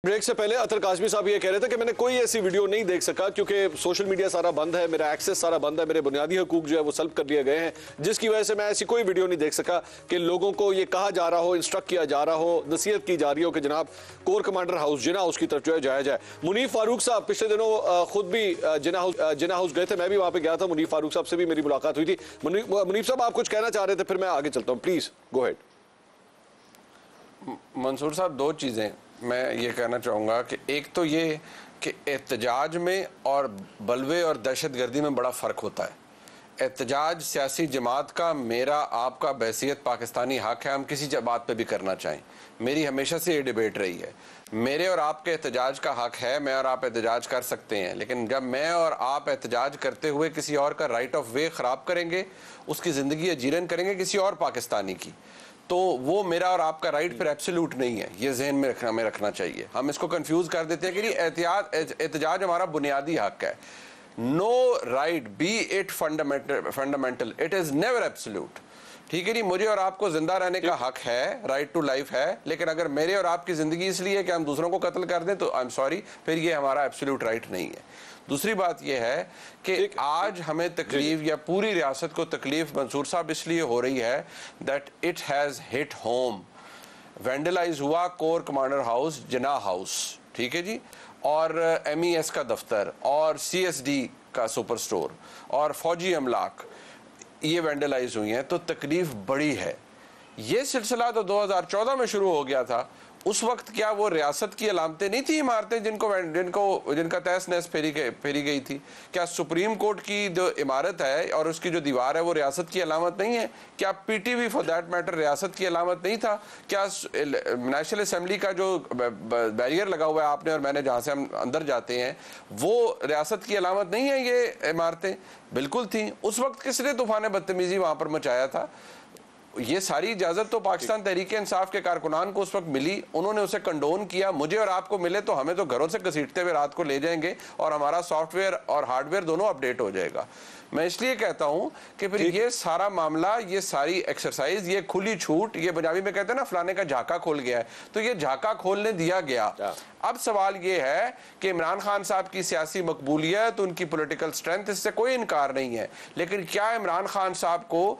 Break से पहले अतर काजमी साहब ये कह रहे थे कि मैंने कोई ऐसी वीडियो नहीं देख सका क्योंकि सोशल मीडिया सारा बंद है, मेरा एक्सेस सारा बंद है, मेरे बुनियादी हकूक जो है वो सल्ब कर दिए गए हैं, जिसकी वजह से मैं ऐसी कोई वीडियो नहीं देख सका कि लोगों को ये कहा जा रहा हो, इंस्ट्रक्ट किया जा रहा हो, नसीहत की जा रही हो कि जनाब कोर कमांडर हाउस जिना हाउस की तरफ जो है जाया जाए। मुनीफ फारूक साहब पिछले दिनों खुद भी जिना हाउस गए थे, मैं भी वहां पर गया था, मुनीफ फारूक साहब से भी मेरी मुलाकात हुई थी। मुनीफ साहब आप कुछ कहना चाह रहे थे, फिर मैं आगे चलता हूँ, प्लीज गो हेड। मंसूर साहब, दो चीज़ें मैं ये कहना चाहूँगा कि एक तो ये कि एहतजाज में और बलवे और दहशतगर्दी में बड़ा फ़र्क होता है। एहतजाज सियासी जमात का, मेरा आपका बहसीत पाकिस्तानी हक है, हम किसी बात पे भी करना चाहें। मेरी हमेशा से ये डिबेट रही है, मेरे और आपके एहतजाज का हक है, मैं और आप एहतजाज कर सकते हैं, लेकिन जब मैं और आप एहतजाज करते हुए किसी और का राइट ऑफ वे ख़राब करेंगे, उसकी ज़िंदगी अजीरन करेंगे किसी और पाकिस्तानी की, तो वो मेरा और आपका राइट फिर एब्सोल्यूट नहीं है। ये जहन में रखना चाहिए। हम इसको कंफ्यूज कर देते हैं कि एहतजाज हमारा बुनियादी हक है। No right, be it fundamental, it is never absolute. ठीक है जी, मुझे और आपको जिंदा रहने का हक है, राइट टू लाइफ है, लेकिन अगर मेरे और आपकी जिंदगी इसलिए है कि हम दूसरों को कत्ल कर दें तो आई एम सॉरी, फिर ये हमारा एब्सोल्यूट राइट नहीं है। दूसरी बात यह है कि आज हमें तकलीफ या पूरी रियासत को तकलीफ मंसूर साहब इसलिए हो रही है that it has hit home. Vandalised हुआ कोर कमांडर हाउस, जिना हाउस, ठीक है जी, और MES का दफ्तर और CSD का सुपर स्टोर और फौजी अमलाक, ये वेंडलाइज हुई हैं, तो तकलीफ बड़ी है। ये सिलसिला तो 2014 में शुरू हो गया था। उस वक्त क्या वो रियासत की अलामतें नहीं थी, इमारतें जिनका तहस नहस फेरी गई थी? क्या सुप्रीम कोर्ट की जो इमारत है और उसकी जो दीवार है वो रियासत की अलामत नहीं है? क्या PTV फॉर दैट मैटर रियासत की अलामत नहीं था? क्या नेशनल असम्बली का जो बैरियर लगा हुआ है आपने और मैंने, जहाँ से हम अंदर जाते हैं, वो रियासत की अलामत नहीं है? ये इमारतें बिल्कुल थी। उस वक्त किसने तूफान बदतमीजी वहाँ पर मचाया था? ये सारी इजाजत तो पाकिस्तान तहरीक इंसाफ के कारकुनान को उस वक्त मिली, उन्होंने उसे कंडोन किया। मुझे और आपको मिले तो हमें तो घरों से घसीटते हुए रात को ले जाएंगे और हमारा सॉफ्टवेयर और हार्डवेयर दोनों अपडेट हो जाएगा। मैं इसलिए कहता हूं कि फिर ये सारा मामला, ये सारी एक्सरसाइज, ये खुली छूट, ये पंजाबी में कहते हैं ना फलाने का झाका खोल गया है, तो ये झाका खोलने दिया गया। अब सवाल ये है कि इमरान खान साहब की सियासी मकबूलियत, उनकी पॉलिटिकल स्ट्रेंथ, इससे कोई इनकार नहीं है, लेकिन क्या इमरान खान साहब को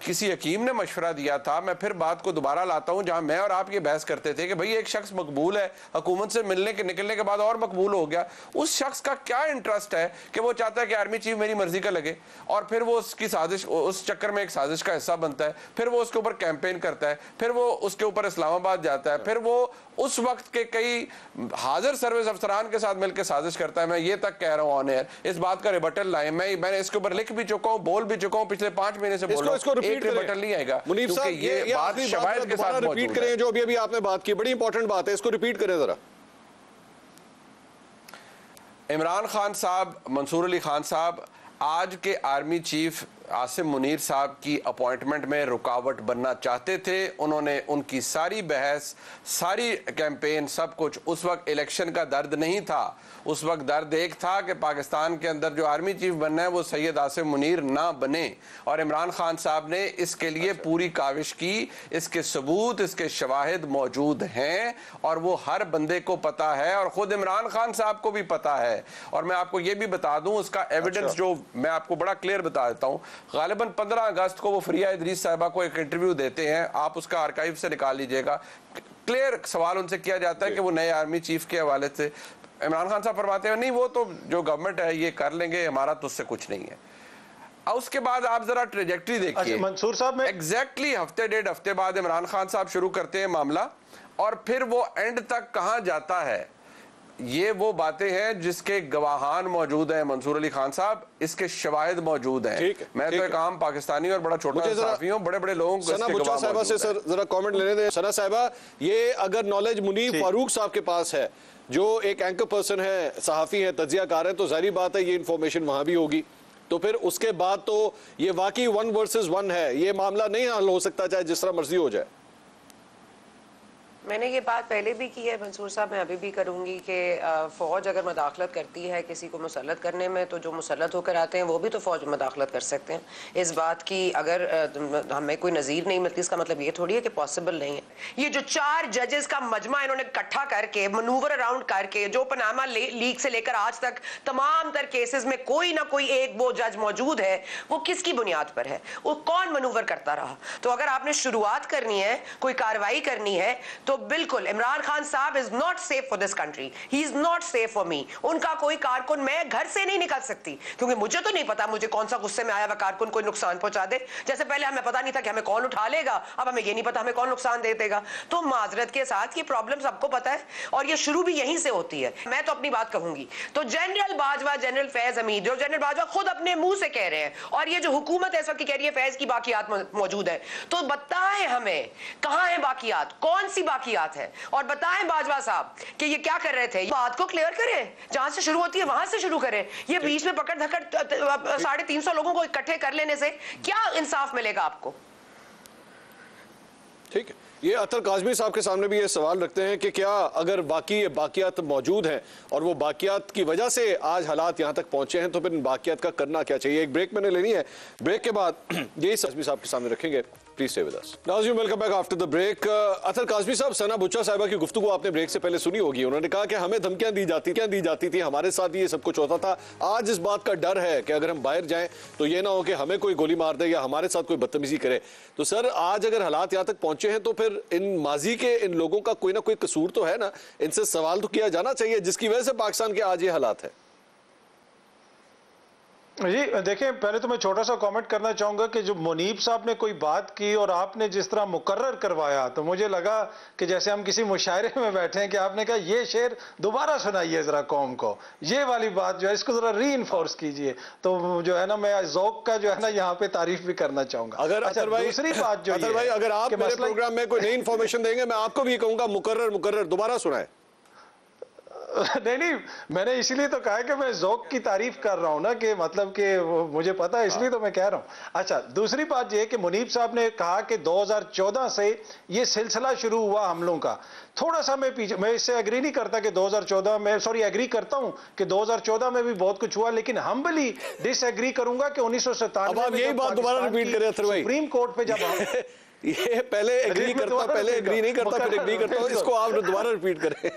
किसी हकीम ने मशवरा दिया था? मैं फिर बात को दोबारा लाता हूं जहां मैं और आप ये बहस करते थे कि भाई एक शख्स मकबूल है, हुकूमत से निकलने के बाद और मकबूल हो गया। उस शख्स का क्या इंटरेस्ट है कि वो चाहता है कि आर्मी चीफ मेरी मर्जी का लगे, और फिर वो उसकी साजिश, उस चक्कर में एक साजिश का हिस्सा बनता है, फिर वो उसके ऊपर कैंपेन करता है, फिर वो उसके ऊपर इस्लामाबाद जाता है, फिर वो उस वक्त के कई हाजिर सर्विस अफसरान के साथ मिलकर साजिश करता है। मैं ये तक कह रहा हूं ऑन एयर, इस बात का रिबटल लाए, मैंने इसके ऊपर लिख भी चुका हूं, बोल भी चुका हूं, पिछले 5 महीने से बोल रहा हूं, एक रिबटल नहीं आएगा। मुनीफ साहब, ये बात शवाहिद के साथ रिपीट करें जो अभी आपने बात की, बड़ी इंपॉर्टेंट बात है, इसको रिपीट करें जरा। इमरान खान साहब, मंसूर अली खान साहब आज के आर्मी चीफ आसिम मुनीर साहब की अपॉइंटमेंट में रुकावट बनना चाहते थे। उन्होंने उनकी सारी बहस, सारी कैंपेन, सब कुछ, उस वक्त इलेक्शन का दर्द नहीं था, उस वक्त दर्द एक था कि पाकिस्तान के अंदर जो आर्मी चीफ बनना है वो सैयद आसिम मुनीर ना बने, और इमरान खान साहब ने इसके लिए पूरी काविश की। इसके सबूत, इसके शवाहिद मौजूद हैं और वो हर बंदे को पता है और खुद इमरान खान साहब को भी पता है। और मैं आपको ये भी बता दूं, उसका एविडेंस जो मैं आपको बड़ा क्लियर बता देता हूं, गालिबन 15 अगस्त को वो फरिया इदरीस साहिबा को एक इंटरव्यू देते हैं, आप उसका आर्काइव से निकाल लीजिएगा। क्लियर सवाल उनसे किया जाता है कि वो नए आर्मी चीफ के हवाले से, इमरान खान साहब फरमाते हैं नहीं वो तो जो गवर्नमेंट है ये कर लेंगे, हमारा तो उससे कुछ नहीं है। और उसके बाद आप जरा ट्रेजेक्टरी देखिए, मंसूर साहब में एग्जैक्टली हफ्ते डेढ़ हफ्ते बाद इमरान खान साहब शुरू करते हैं मामला, और फिर वो एंड तक कहां जाता है। ये वो बातें हैं जिसके गवाहान मौजूद हैं मंसूर अली खान साहब, इसके शवाहिद मौजूद हैं। मैं तो एक आम पाकिस्तानी और बड़ा छोटा सहाफी हूं, बड़े बड़े लोग सना बुच्चा साहिबा से सर जरा कमेंट लेने दें। सना साहिबा, ये अगर नॉलेज मुनीफ फारूक साहब के पास है, जो एक एंकर पर्सन है, सहाफी है, तज्जियाकार है, तो जाहिर बात है ये इन्फॉर्मेशन वहां भी होगी, तो फिर उसके बाद तो ये वाकई 1 वर्सेस 1 है, ये मामला नहीं हल हो सकता चाहे जिस तरह मर्जी हो जाए। मैंने ये बात पहले भी की है मंसूर साहब, मैं अभी भी करूंगी कि फ़ौज अगर मदाखलत करती है किसी को मुसल्लत करने में, तो जो मुसल्लत होकर आते हैं वो भी तो फ़ौज में मदाखलत कर सकते हैं। इस बात की अगर हमें कोई नज़ीर नहीं मिलती, इसका मतलब ये थोड़ी है कि पॉसिबल नहीं है। ये जो 4 जजेस का मजमा इन्होंने इकट्ठा करके मनूवर अराउंड करके, जो पनामा लीक से लेकर आज तक तमाम तर केसेस में कोई ना कोई एक वो जज मौजूद है, वो किसकी बुनियाद पर है? वो कौन मनूवर करता रहा? तो अगर आपने शुरुआत करनी है, कोई कार्रवाई करनी है, तो बिल्कुल इमरान खान साहब is not safe for this country, he is not safe for me. उनका कोई कारकुन, मैं घर से नहीं निकल सकती क्योंकि मुझे तो नहीं पता मुझे कौन सा गुस्से में आया हुआ कारकुन कोई नुकसान पहुंचा दे। जैसे पहले हमें पता नहीं था कि हमें कौन उठा लेगा, अब हमें ये नहीं पता हमें कौन नुकसान दे देगा। तो माजरत के साथ ये प्रॉब्लम सबको पता है और ये शुरू भी यहीं से होती है। मैं तो अपनी बात कहूंगी तो जनरल बाजवा, जनरल फैज हमीद, जो जनरल बाजवा खुद अपने मुंह से कह रहे हैं, और ये जो हुकूमत है इस वक्त कह रही है फैज की बाकियात मौजूद है, तो बताएं हमें कहां है बाकियात, कौन सी बाकियात है, और बताएं बाजवा साहब कि ये क्या कर रहे थे। बात को क्लियर करें, जहां से शुरू होती है वहां से शुरू करें। ये बीच में पकड़ धकड़ 350 लोगों को इकट्ठे कर लेने से क्या इंसाफ मिलेगा आपको? ठीक है, ये अतर काज़मी साहब के सामने भी ये सवाल रखते हैं कि क्या अगर बाकी बाकियात मौजूद हैं और वो बाकियात की वजह से आज हालात यहाँ तक पहुंचे हैं, तो फिर इन बाकियात का करना क्या चाहिए? एक ब्रेक मैंने लेनी है, ब्रेक के बाद यही काज़मी साहब के सामने रखेंगे। Please stay with us. नाज़रीन, welcome back after the break. Athar Kazmi साहब, सना बुच्चा साहिबा की गुफ्तगू आपने ब्रेक से पहले सुनी होगी। उन्होंने कहा कि हमें धमकियां दी जाती थी, हमारे साथ ये सब कुछ होता था। आज इस बात का डर है कि अगर हम बाहर जाएं तो ये ना हो कि हमें कोई गोली मार दे या हमारे साथ कोई बदतमीजी करे। तो सर, आज अगर हालात यहाँ तक पहुंचे हैं तो फिर इन माजी के इन लोगों का कोई ना कोई कसूर तो है ना, इनसे सवाल तो किया जाना चाहिए जिसकी वजह से पाकिस्तान के आज ये हालात है। जी देखें, पहले तो मैं छोटा सा कमेंट करना चाहूंगा कि जो मुनीब साहब ने कोई बात की और आपने जिस तरह मुकर्रर करवाया, तो मुझे लगा कि जैसे हम किसी मुशायरे में बैठे हैं कि आपने कहा ये शेर दोबारा सुनाइए जरा कौम को, ये वाली बात जो है इसको जरा री इन्फोर्स कीजिए। तो जो है ना, मैं ज़ौक़ का जो है ना यहाँ पे तारीफ भी करना चाहूंगा। अगर दूसरी बात जो अतर भाई, अगर आप मेरे प्रोग्राम में कोई नई इन्फॉर्मेशन देंगे, मैं आपको भी कहूंगा मुकर्रर दोबारा सुनाए। नहीं, मैंने इसीलिए तो कहा कि मैं ज़ौक़ की तारीफ कर रहा हूं ना, कि मतलब कि मुझे पता है, इसलिए तो मैं कह रहा हूं। अच्छा, दूसरी बात यह कि मुनीब साहब ने कहा कि 2014 से ये सिलसिला शुरू हुआ हमलों का। थोड़ा सा मैं इससे एग्री नहीं करता कि 2014 में, सॉरी एग्री करता हूं कि 2014 में भी बहुत कुछ हुआ, लेकिन हम्बली डिसएग्री करूंगा कि 1997 में यही बात दोबारा रिपीट करें सुप्रीम कोर्ट पे जब ये पहले एग्री करता, पहले एग्री नहीं करता, फिर एग्री करता हूं, इसको आप दोबारा रिपीट करें।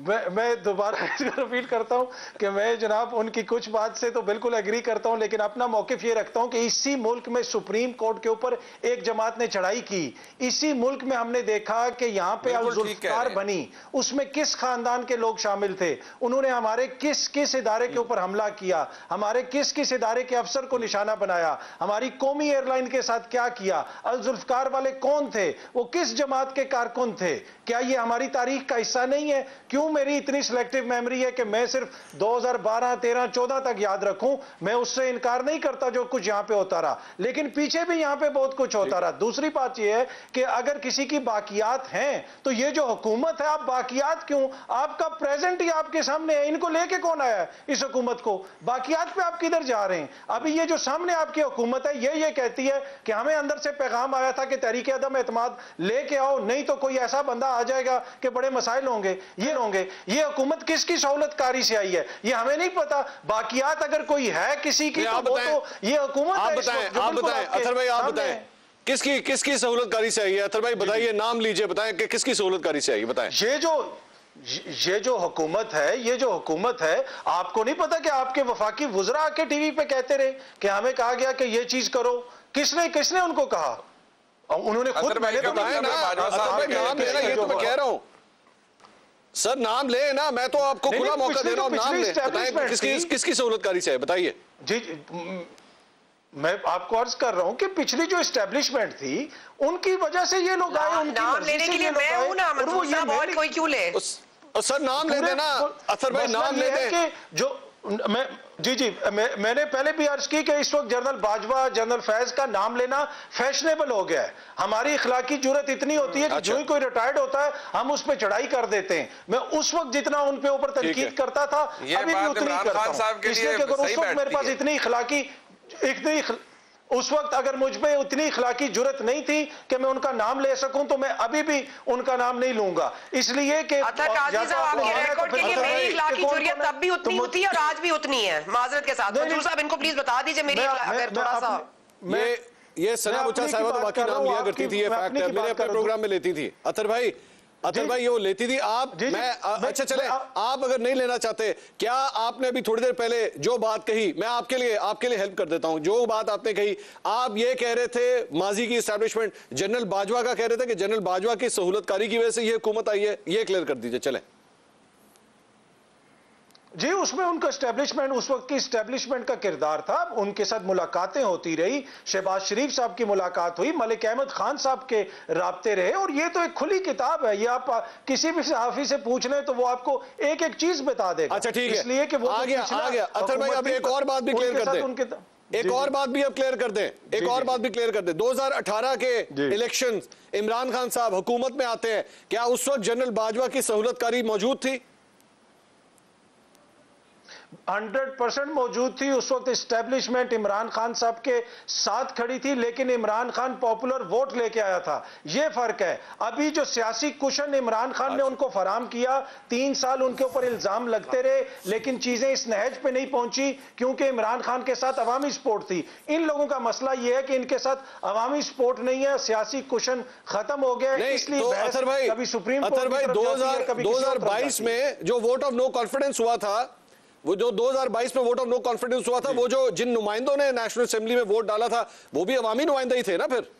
मैं दोबारा रिपीट करता हूं कि मैं जनाब उनकी कुछ बात से तो बिल्कुल एग्री करता हूं, लेकिन अपना मौकिफ ये रखता हूं कि इसी मुल्क में सुप्रीम कोर्ट के ऊपर एक जमात ने चढ़ाई की। इसी मुल्क में हमने देखा कि यहां पे जुल्फकार बनी, उसमें किस खानदान के लोग शामिल थे, उन्होंने हमारे किस किस इदारे के ऊपर हमला किया, हमारे किस किस इदारे के अफसर को निशाना बनाया, हमारी कौमी एयरलाइन के साथ क्या किया, जुल्फकार वाले कौन थे, वो किस जमात के कारकुन थे। क्या ये हमारी तारीख का हिस्सा नहीं है? क्यों मेरी इतनी सिलेक्टिव मेमोरी है कि मैं सिर्फ 2012, 13, 14 तक याद रखूं? मैं उससे इनकार नहीं करता जो कुछ यहां पे होता रहा, लेकिन पीछे भी यहां पे बहुत कुछ होता रहा। दूसरी बात यह है कि अगर किसी की बाकियात हैं तो ये जो हुकूमत है, आप बाकियात क्यों, आपका प्रेजेंट ही आपके सामने है, इनको लेके कौन आया है इस हुकूमत को? बाकियात पे आप किधर जा रहे हैं? अभी ये जो सामने आपकी हुकूमत है ये कहती है कि हमें अंदर से पैगाम आया था कि तहरीक अदम एतमाद लेके आओ, नहीं तो कोई ऐसा बंदा आ जाएगा कि बड़े मसाइल होंगे, ये होंगे। ये हुकूमत किसकी सहूलतकारी से आई है ये हमें नहीं पता। बाकियात अगर कोई है किसी की, तो वो तो ये हुकूमत है। आप बताएं अतर भाई, आप बताएं किसकी सहूलतकारी से आई है? अतर भाई बताइए, नाम लीजिए, बताएं कि किसकी सहूलतकारी से आई है, बताएं। ये जो हुकूमत है, आपको नहीं पता कि आपके वफाकी वुज़रा आके टीवी पे कहते रहे कि हमें कहा गया कि ये चीज करो? किसने उनको कहा? उन्होंने खुद पहले तो नाम लेना, ये तो मैं कह रहा हूं सर, नाम ले ना, मैं तो आपको खुला मौका दे रहा हूं, नाम ले, बताएं किसकी सहूलतकारी से है, बताइए। जी, मैं आपको अर्ज कर रहा हूं कि पिछली जो एस्टेब्लिशमेंट थी उनकी वजह से ये लोग आए, उनकी नाम लेने के लिए मैं हूं ना, और वो ये और कोई क्यों ले? सर नाम ले देना, अतर भाई नाम ले दे। जो मैंने पहले भी अर्ज की कि इस वक्त जनरल बाजवा, जनरल फैज का नाम लेना फैशनेबल हो गया है। हमारी इखलाकी जुर्रत इतनी होती है कि जो ही कोई रिटायर्ड होता है हम उस पर चढ़ाई कर देते हैं। मैं उस वक्त जितना उन पे ऊपर तनकीद करता था अभी भी उतनी करता हूं, इसलिए कि अगर उस वक्त मेरे पास इतनी उस वक्त अगर मुझ पे उतनी इखलाकी जुर्रत नहीं थी कि मैं उनका नाम ले सकूं तो मैं अभी भी उनका नाम नहीं लूंगा, इसलिए कि मेरी इखलाकी जुर्रत तब भी उतनी होती है और आज भी उतनी है। माजरत के साथ मंजूर साहब इनको प्लीज बता दीजिए मेरी अगर थोड़ा सा ये सना मुचा साहिबा तो बाकी नाम लिया करती थी, ये फैक्ट है, मेरे अपने प्रोग्राम में लेती थी। अतर भाई ये वो लेती थी। आप मैं अच्छा चले, आप अगर नहीं लेना चाहते, क्या आपने अभी थोड़ी देर पहले जो बात कही, मैं आपके लिए हेल्प कर देता हूं। जो बात आपने कही, आप ये कह रहे थे माजी की एस्टैब्लिशमेंट जनरल बाजवा का कह रहे थे कि जनरल बाजवा की सहूलतकारी की वजह से ये हुकूमत आई है, ये क्लियर कर दीजिए। चले जी, उसमें उनका एस्टेब्लिशमेंट, उस वक्त की एस्टेब्लिशमेंट का किरदार था। उनके साथ मुलाकातें होती रही, शहबाज शरीफ साहब की मुलाकात हुई, मलिक अहमद खान साहब के राब्ते रहे, और ये तो एक खुली किताब है। ये आप किसी भी सहाफी से पूछ लें तो वो आपको एक एक चीज बता देगा। अच्छा ठीक है, इसलिए कि वो आ गया। अतर भाई अब एक और बात भी क्लियर कर दें, एक और बात भी अब क्लियर कर दें, एक और बात भी क्लियर कर दें। 2018 के इलेक्शंस इमरान खान साहब हुकूमत में आते हैं, क्या उस वक्त जनरल बाजवा की सहूलतकारी मौजूद थी? 100% मौजूद थी। उस वक्त एस्टेब्लिशमेंट इमरान खान साहब के साथ खड़ी थी, लेकिन इमरान खान पॉपुलर वोट लेके आया था, यह फर्क है। अभी जो सियासी कुशन इमरान खान ने उनको फराम किया, 3 साल उनके ऊपर इल्जाम लगते रहे, लेकिन चीजें इस नहज पे नहीं पहुंची क्योंकि इमरान खान के साथ अवामी सपोर्ट थी। इन लोगों का मसला यह है कि इनके साथ अवामी सपोर्ट नहीं है, सियासी कुशन खत्म हो गया, इसलिए तो अतर भाई 2022 में जो वोट ऑफ नो कॉन्फिडेंस हुआ था, वो जो 2022 में वोट ऑफ नो कॉन्फिडेंस हुआ था, वो जो जिन नुमाइंदों ने नेशनल असेंबली में वोट डाला था, वो भी अवामी नुमाइंदे ही थे ना फिर?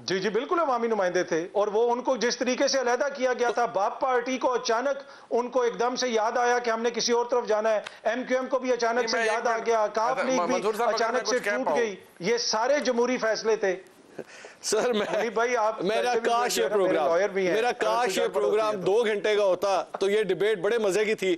जी जी बिल्कुल अवामी नुमाइंदे थे। और वो उनको जिस तरीके से अलहदा किया गया था, बाप पार्टी को अचानक उनको एकदम से याद आया कि हमने किसी और तरफ जाना है, एमक्यूएम को भी अचानक से याद आ गया, काफ लीग भी अचानक से टूट गई। ये सारे जमहूरी फैसले थे। सर भाई आप मेरा काश ये प्रोग्राम 2 घंटे का होता तो ये डिबेट बड़े मजे की थी।